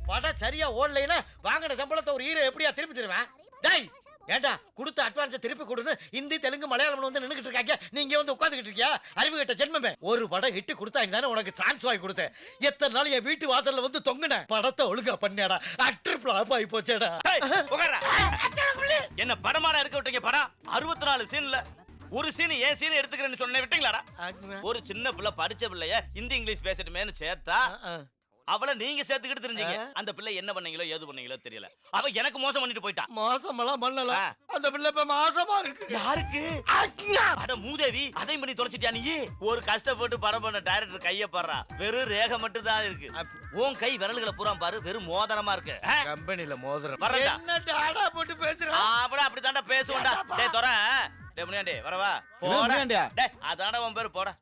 படம் சரியா ஓடலைன்னா வாங்கின சம்பளத்தை ஒரு ஹீரோ எப்படியா திருப்பி தருவேன்? டேய் ஏண்டா கொடுத்த அட்வான்ஸை திருப்பி கொடுன்னு ஹிந்தி தெலுங்கு மலையாளம் வந்து நின்றுக்கிட்டு இருக்காங்க, நீங்க வந்து உட்காந்துக்கிட்டு இருக்கியா? அறிவு கட்ட ஜென்மமே. ஒரு படம் ஹிட் கொடுத்தாங்க தானே உனக்கு சான்ஸ் வாங்கி கொடுத்தேன். எத்தனை நாள் என் வீட்டு வாசல்ல வந்து தொங்குன படத்தை ஒழுங்கா பண்ணியாடா. அக்டர் ஃபிளாப் ஆகி போச்சேடா. என்ன படமாடா எடுக்க விட்டீங்க? படம் 64 சீன்ல ஒரு சீன் ஏன் சீன் எடுத்துக்கிறேன்னு சொன்ன விட்டீங்களாடா? ஒரு சின்ன பிள்ளை படிச்ச பிள்ளைய ஹிந்தி இங்கிலீஷ் பேசிட்டுமேன்னு சேர்த்தா அவளை நீங்க சேர்த்துக்கிட்டு தெரிஞ்சீங்க. அந்த பிள்ளை என்ன பண்ணீங்களோ ஏது பண்ணீங்களோ தெரியல. அவ எனக்கு மோசம் பண்ணிட்டு போயிட்டா. மோசமெல்லாம் பண்ணல. அந்த பிள்ளை இப்ப மாசமா இருக்கு. யாருக்கு? அட மூதேவி, அதையும் பண்ணி தொலைச்சிட்டியா நீ? ஒரு கஷ்டப்பட்டு படம் பண்ண டைரக்டர் கைய பாடுறா, வெறும் ரேகை மட்டும் தான் இருக்கு. உன் கை விரல்களை பூரா பாரு, வெறும் மோதிரமா இருக்கு. கம்பெனில மோதிரம். என்ன டாடா போட்டு பேசுற? அப்படி தாண்டா பேசுவோம்டா. டேய் தொற, டேய் முனியாண்டி வரவா? போடா டேய், அதான்டா உன் பேரு, போடா.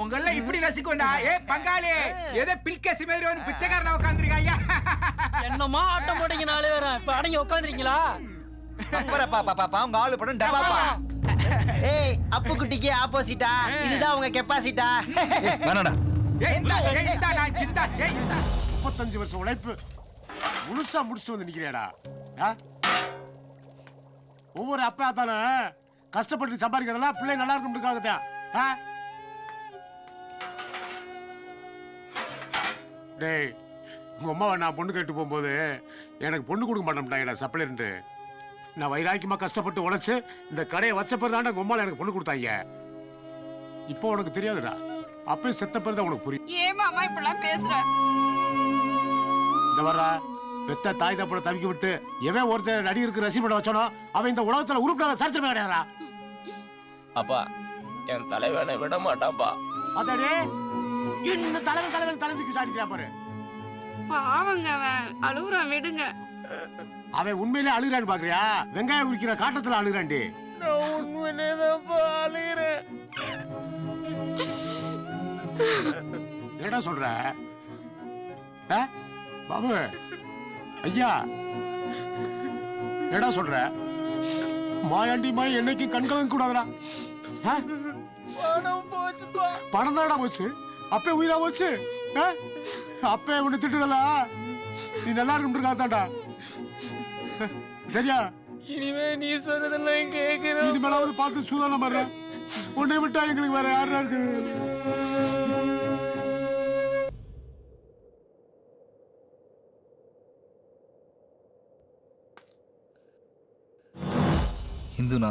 உங்கள இப்படி ரசிக்கோண்டா. ஏ பங்காளி, ஏதோ பில்கேசி மாதிரி ஒரு பிச்சைக்காரன உட்கார்ந்திருக்காயா? என்னமா ஆட்டம் போட்டீங்க 4 பேரும்? இப்ப அடங்கி உட்கார்ந்திருக்கீங்களா? பாப்பா உங்க ஆளு படம் டப்பாப்பா. ஏய் அப்பு குட்டிக்கு ஆப்போசிட்டா, இதுதான் உங்க கெப்பாசிட்டா. வேணாடா. ஏய் இந்தா நான் சிந்தா. ஏய் 35 வருஷம் உழைப்பு முழுசா முடிச்சுட்டு வந்து நிக்கிறியாடா? ஒவ்வொரு அப்பா தானே கஷ்டப்பட்டு சம்பாதிக்கிறதெல்லாம் பிள்ளை நல்லா இருக்கும்ன்றதுக்காகத்தான். டேய் உங்க அம்மாவை நான் பொண்ணு கேட்டு போகும்போது எனக்கு பொண்ணு கொடுக்க மாட்டேன்டா சப்ளைன்ட்டு. நான் வைராக்கியமா கஷ்டப்பட்டு உழைச்சு இந்த கடையை வச்ச பிறகு தாண்டா உங்க அம்மாவை எனக்கு பொண்ணு கொடுத்தாங்க. இப்போ உனக்கு தெரியாதுடா, அப்பயும் செத்த பிறகு தான் உனக்கு புரியும். ஏன் மாமா இப்படிலாம் பேசுற? இந்த வர்றா பெத்த தாய் தப்பட தவிக்க விட்டு எவன் ஒருத்தர் நடிகருக்கு ரசி பண்ண வச்சானோ அவன் இந்த உலகத்துல உருப்பிடாத சரித்திரமே கிடையாதுடா. அப்பா என் தலைவனை விட மாட்டாப்பா. அதாடே இன்னும் தலைவன் தலைவிக்கு சாடிக்கிறான் பாரு. பாவங்க அவன் அழுகுறான், விடுங்க. அவன் உண்மையிலே அழுகிறான்னு பாக்குறியா? வெங்காயம் உரிக்கிற காட்டத்துல அழுகிறான்டி. நான் உண்மையிலேதான் அழுகிறேன். என்னடா சொல்ற பாபு? ஐயா என்னடா சொல்ற? மாயாண்டி மாய் என்னைக்கு கண்கலங்க கூடாதுடா. பணம் தானடா போச்சு, அப்பே உயிரா போச்சு. அப்பே உன்னை திட்டுதல நீ நல்லா இருக்கும்ன்றா. சரியா? இனிமே நீ சொன்னதெல்லாம் கேட்கிறேன். இனிமேலாவது பார்த்து சூதானம் பண்ற. உன்னை விட்டா எங்களுக்கு வேற யாரா இருக்கு? ஹிந்துனா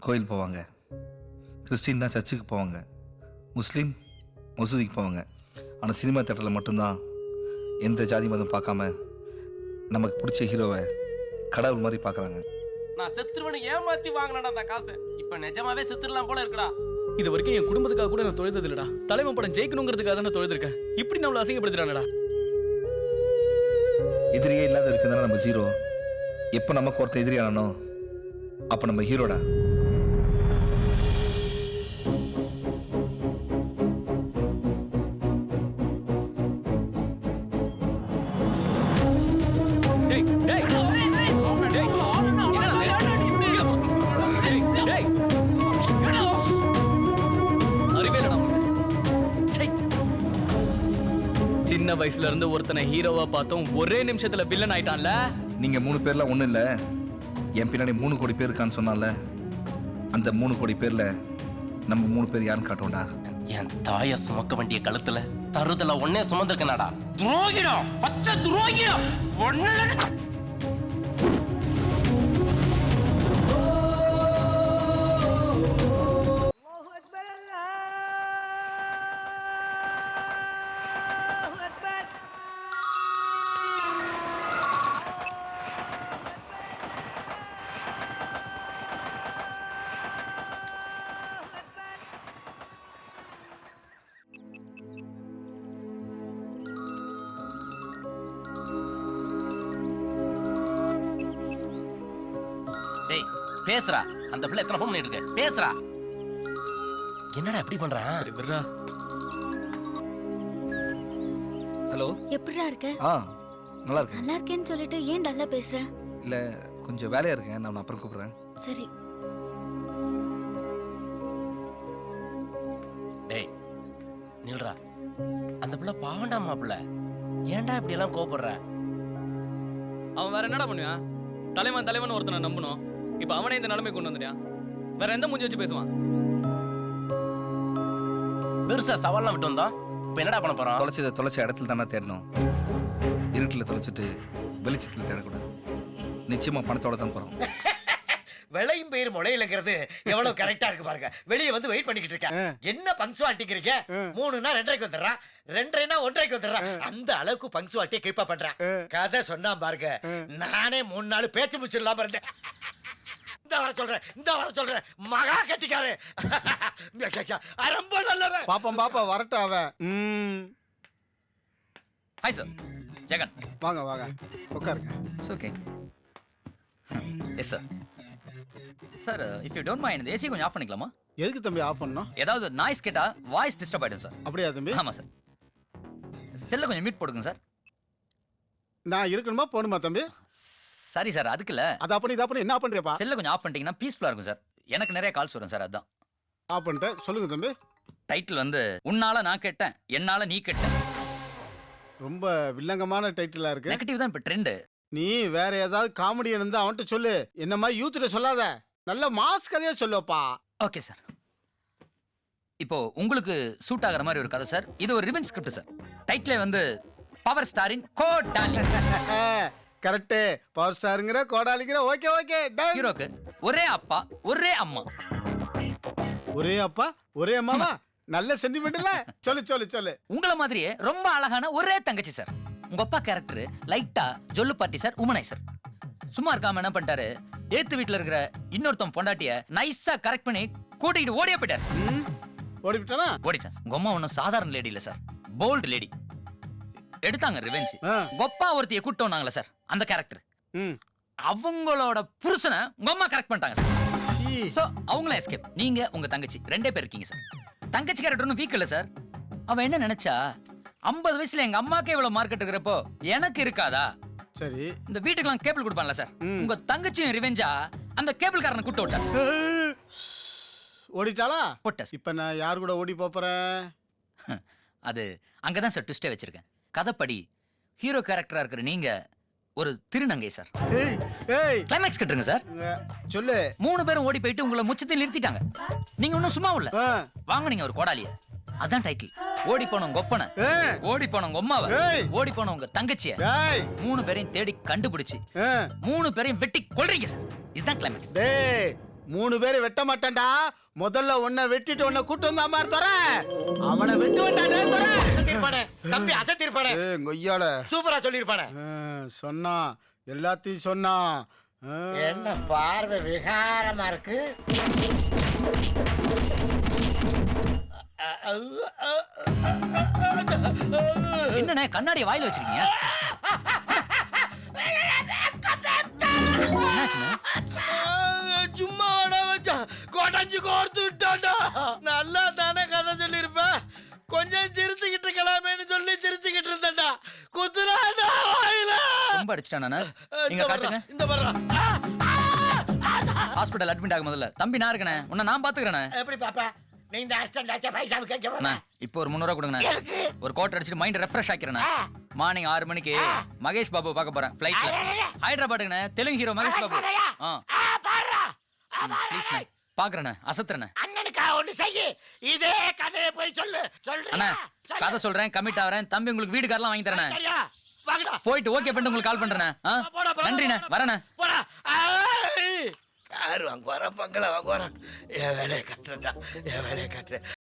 கோயில் போவாங்க, கிறிஸ்டின்னா சர்ச்சுக்கு போவாங்க, முஸ்லீம் மசூதிக்கு போவாங்க. ஆனால் சினிமா தேட்டரில் மட்டும்தான் எந்த ஜாதி மதம் பார்க்காம நமக்கு பிடிச்ச ஹீரோவை கடவுள் மாதிரி பார்க்குறாங்க. நான் செத்துருவனை ஏமாத்தி வாங்கினேன் அந்த காசை. இப்போ நிஜமாவே செத்துடலாம் போல இருக்குடா. இது வரைக்கும் என் குடும்பத்துக்காக கூட நான் தொழுது இல்லடா. தலைவன் படம் ஜெயிக்கணுங்கிறதுக்காக தான் தொழுதுருக்கேன். இப்படி நம்மளை அசிங்கப்படுத்துறானடா. எதிரியே இல்லாத இருக்குதுன்னா நம்ம ஜீரோ. எப்போ நமக்கு ஒருத்தர் எதிரியானோ அப்போ நம்ம ஹீரோடா. சின்ன வயசுல இருந்து ஒருத்தனை ஹீரோவா பார்த்தோம், ஒரே நிமிஷத்துல வில்லன் ஆயிட்டான்ல. நீங்க 3 பேர்ல ஒண்ணும் இல்ல, என் பின்னாடி 3 கோடி பேர் இருக்கான்னு சொன்னால அந்த 3 கோடி பேர்ல நம்ம 3 பேர் யாருன்னு காட்டோம்டா. என் தாய சுமக்க வேண்டிய கழுத்துல தருதல ஒன்னே சுமந்திருக்கனாடா. துரோகிடம், பச்சை துரோகிடம். ஒன்னு பேசுறா. அந்த பிள்ளை எத்தனை ஃபோன் பண்ணிட்டு இருக்கு? பேசுறா. என்னடா இப்படி பண்றான்? ஹலோ, எப்படிடா இருக்க? நல்லா இருக்கேன். நல்லா இருக்கேன்னு சொல்லிட்டு ஏன் டல்லா பேசுற? இல்ல கொஞ்சம் வேலையா இருக்கேன், நான் அப்புறம் கூப்பிடுறேன். சரி. நில்றா, அந்த பிள்ளை பாவண்டா மாப்பிள்ள. ஏன்டா இப்படி எல்லாம் கோபப்படுற? அவன் வேற என்னடா பண்ணுவான்? தலைவன் ஒருத்தனை நம்பணும். இப்ப அவனே இந்த நிலைமை கொண்டு வந்துட்டான். வேற எந்த மூஞ்சி வச்சு பேசுவான்? பெருசா சவால்லாம் விட்டு வந்தோம். இப்ப என்னடா பண்ண போறோம்? தொலைச்ச இடத்துல தானே தேடணும். இருட்டில் தொலைச்சிட்டு வெளிச்சத்தில் தேடக்கூடாது. நிச்சயமா பணத்தோட தான் போறோம். விளையும் பேர் முளையிலங்கிறது எவ்வளவு கரெக்டா இருக்கு பாருங்க. வெளியே வந்து வெயிட் பண்ணிக்கிட்டு இருக்கேன். என்ன பங்க்சுவாலிட்டிங்கிறீங்க? 3னா 2:30க்கு வந்துடுறான், 2:30னா 1:30க்கு வந்துடுறான். அந்த அளவுக்கு பங்க்சுவாலிட்டியை கீப்பா பண்றான். கதை சொன்னா பாருங்க, நானே 3 நாள் பேச்சு முடிச்சிடலாம் இருந்தேன். இந்த வர சொல்றேன் மகா கட்டிக்காரு. ரொம்ப நல்லவன். பாப்பா வரட்டும் அவன். Hi sir, Jagan. வாங்க உட்காருங்க. Okay. Yes sir. Sir, if you don't mind, இந்த ஏசி கொஞ்சம் ஆஃப் பண்ணிக்கலாமா? எதுக்கு தம்பி ஆஃப் பண்ணணும்? ஏதாவது நாய்ஸ் கேட்டா வாய்ஸ் டிஸ்டர்ப் ஆயிடும் சார். அப்படியா தம்பி? ஆமா சார். செல்ல கொஞ்சம் மியூட் போடுங்க சார். நான் இருக்கணுமா போகணுமா தம்பி? சரி சார், அதுக்கு இல்ல. அது அப்படி என்ன பண்றியப்பா? செல்ல கொஞ்சம் ஆஃப் பண்ணிட்டீங்கன்னா பீஸ்ஃபுல்லா இருக்கும் சார். எனக்கு நிறைய கால்ஸ் வரும் சார், அதான். ஆஃப் பண்ணிட்டேன். சொல்லுங்க தம்பி. டைட்டில் வந்து உன்னால நான் கேட்டேன், என்னால நீ கேட்டேன். ரொம்ப வில்லங்கமான டைட்டிலா இருக்கு. நெகட்டிவ் தான் இப்ப ட்ரெண்ட். நீ வேற ஏதாவது காமெடி இருந்தா அவன்கிட்ட சொல்லு. என்ன மாதிரி யூத்ல சொல்லாத. நல்ல மாஸ் கதையா சொல்லுப்பா. Okay sir. இப்போ உங்களுக்கு சூட் ஆகிற மாதிரி ஒரு கதை சார். இது ஒரு ரிவெஞ்ச் ஸ்கிரிப்ட் சார். டைட்டிலே வந்து பவர் ஸ்டாரின் கோடாலி. கரெக்ட். பவர் ஸ்டாருங்கிற கோடாலிங்கிற. ஓகே. ஹீரோக்கு ஒரே அப்பா ஒரே அம்மா. ஒரே அப்பா ஒரே அம்மாவா? நல்ல சென்டிமெண்ட்ல. சொல்லு. உங்கள மாதிரியே ரொம்ப அழகான ஒரே தங்கச்சி சார். உங்க அப்பா கேரக்டர் லைட்டா ஜொல்லு பாட்டி சார், உமனாய் சார். சும்மா இருக்காம என்ன பண்ணிட்டாரு, ஏத்து வீட்டுல இருக்கிற இன்னொருத்தன் பொண்டாட்டிய நைஸா கரெக்ட் பண்ணி கூட்டிட்டு ஓடியே போயிட்டார் சார். ஓடிட்டானா? ஓடிட்டான் சார். உங்க அம்மா ஒன்றும் சாதாரண லேடி இல்ல சார், போல்டு லேடி. எடுத்தாங்க ரிவெஞ்ச். கொப்பா ஒருத்தியை கூட்டு வந்தாங்களே சார், அந்த கேரக்டர். அவங்களோட புருஷனை உங்க அம்மா கரெக்ட் பண்ணிட்டாங்க சார். சோ அவங்களே எஸ்கேப். நீங்க உங்க தங்கச்சி 2 பேர் இருக்கீங்க சார். தங்கச்சி கேரக்டர் ஒன்றும் வீக் இல்ல சார். அவன் என்ன நினைச்சா, 50 வயசுல எங்க அம்மாக்கே இவ்வளவு மார்க்கெட் இருக்கிறப்போ எனக்கு இருக்காதா? சரி, இந்த வீட்டுக்கெல்லாம் கேபிள் கொடுப்பான்ல சார், உங்க தங்கச்சியும் ரிவெஞ்சா அந்த கேபிள் காரனை கூட்டு விட்டா சார். ஓடிட்டாளா? போட்டா. இப்ப நான் யார் கூட ஓடி போறேன்? அது அங்கதான் சார் ட்விஸ்டே வச்சிருக்கேன். கதைப்படி ஹீரோ கேரக்டரா இருக்கிற நீங்க ஒரு திருநங்கை சார். Climax கட்டுருங்க sir. சொல்லு. 3 பேரும் ஓடி போயிட்டு உங்களை முச்சத்தில் நிறுத்திட்டாங்க. நீங்க ஒன்னும் சும்மா இல்ல, வாங்க நீங்க ஒரு கோடாலிய. அதான் டைட்டில். ஓடி போன உங்க ஒப்பனை, ஓடி போன உங்க அம்மாவை, ஓடி போன உங்க தங்கச்சிய 3 பேரையும் தேடி கண்டுபிடிச்சு 3 பேரையும் வெட்டி கொல்றீங்க சார். இதுதான் கிளைமேக்ஸ். 3 பேரை வெட்ட மாட்டான்டா. முதல்ல உன்னை வெட்டிட்டு உன்னை கூட்டு வந்தா மாதிரி தர. அவனை வெட்டு வந்தானே தர. அசத்திருப்பானே தம்பி, அசத்திருப்பானே. கொய்யால சூப்பரா சொல்லிருப்பானே. சொன்னா எல்லாத்தையும் சொன்னா. என்ன பார்வை விகாரமா இருக்கு. என்னண்ணே கண்ணாடிய வாயில வச்சிருக்கீங்க? சும்மா வச்சா கொடைஞ்சு கோர்த்து விட்டாண்டா. நல்லா தானே கதை சொல்லிருப்பேன். கொஞ்சம் சிரிச்சுக்கிட்டு இருக்கலாமேன்னு சொல்லி சிரிச்சுக்கிட்டு இருந்தேன்டா. குத்துறாண்டா வாயில. ரொம்ப அடிச்சிட்டானா? நீங்க காட்டுங்க. இந்த வர்றா. ஹாஸ்பிடல் அட்மிட் ஆகும் முதல்ல. தம்பி நான் இருக்கனே, உன்னை நான் பாத்துக்கிறேனே. எப்படி பாப்பா? நீ இந்த அசிஸ்டன்ட் ஆச்சா பைசா கேட்க. இப்போ ஒரு 300 ரூபா கொடுங்கண்ணே. ஒரு கோட் அடிச்சிட்டு மைண்ட் ரெஃப்ரெஷ் ஆக்கிறேன். மார்னிங் 6 மணிக்கு மகேஷ் பாபு பார்க்க போறேன் ஃளைட்ல. ஹைதராபாத்துக்குண்ணே. தெலுங்கு ஹீரோ மகேஷ் பாபு. ப்ளீஸ் பாக்குறேண்ணே, அசத்துறேண்ணே. அண்ணனுக்கா ஒண்ணு செய்ய. இதே கதையை போய் சொல்லு. அண்ணா கதை சொல்றேன், கமிட் ஆகிறேன். தம்பி உங்களுக்கு வீடு கார்லாம் வாங்கி தரேன். போயிட்டு ஓகே பண்ணிட்டு உங்களுக்கு கால் பண்றேன். நன்றிண்ணே, வரேண்ணே. கார் வாங்க வரேன், பங்களா வாங்க வரேன். என் வேலையை கட்டுறேன்டா, என் வேலையை கட்டுறேன்.